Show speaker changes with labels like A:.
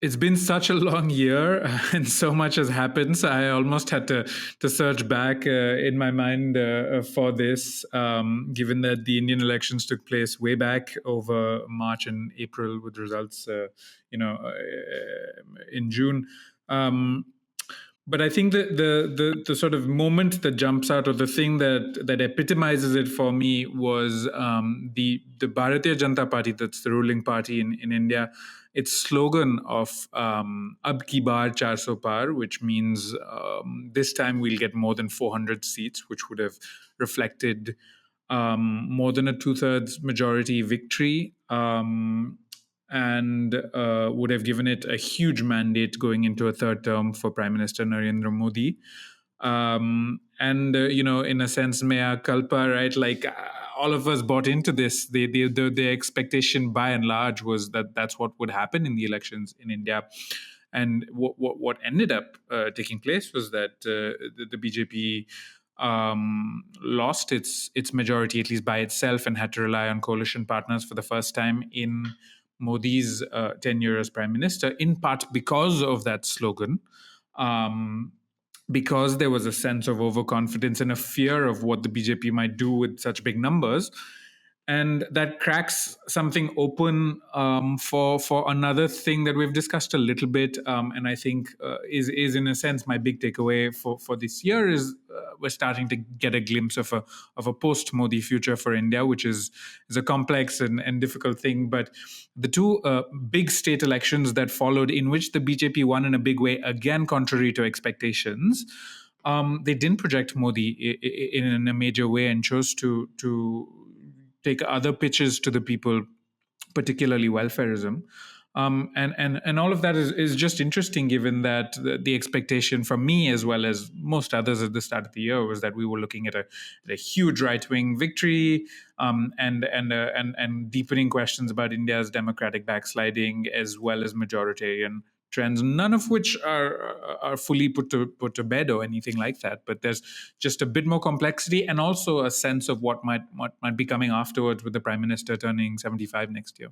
A: It's been such a long year and so much has happened. So I almost had to search back in my mind for this, given that the Indian elections took place way back over March and April with results, in June. Um, but I think that the sort of moment that jumps out, or the thing that epitomizes it for me, was the Bharatiya Janata Party, that's the ruling party in India. Its slogan of "Ab ki baar 400 par," which means this time we'll get more than 400 seats, which would have reflected more than a two-thirds majority victory. And would have given it a huge mandate going into a third term for Prime Minister Narendra Modi. In a sense, mea culpa, right? Like all of us bought into this. The expectation, by and large, was that that's what would happen in the elections in India. And what ended up taking place was that the BJP lost its majority, at least by itself, and had to rely on coalition partners for the first time in Modi's tenure as prime minister, in part because of that slogan, because there was a sense of overconfidence and a fear of what the BJP might do with such big numbers. And that cracks something open for another thing that we've discussed a little bit, and I think is in a sense my big takeaway for this year is we're starting to get a glimpse of a post Modi future for India, which is a complex and difficult thing. But the two big state elections that followed, in which the BJP won in a big way, again contrary to expectations, they didn't project Modi in a major way and chose to take other pitches to the people, particularly welfareism. And all of that is just interesting, given that the expectation from me, as well as most others at the start of the year, was that we were looking at a huge right-wing victory, and deepening questions about India's democratic backsliding, as well as majoritarian trends, none of which are fully put to bed or anything like that. But there's just a bit more complexity, and also a sense of what might be coming afterwards, with the prime minister turning 75 next year.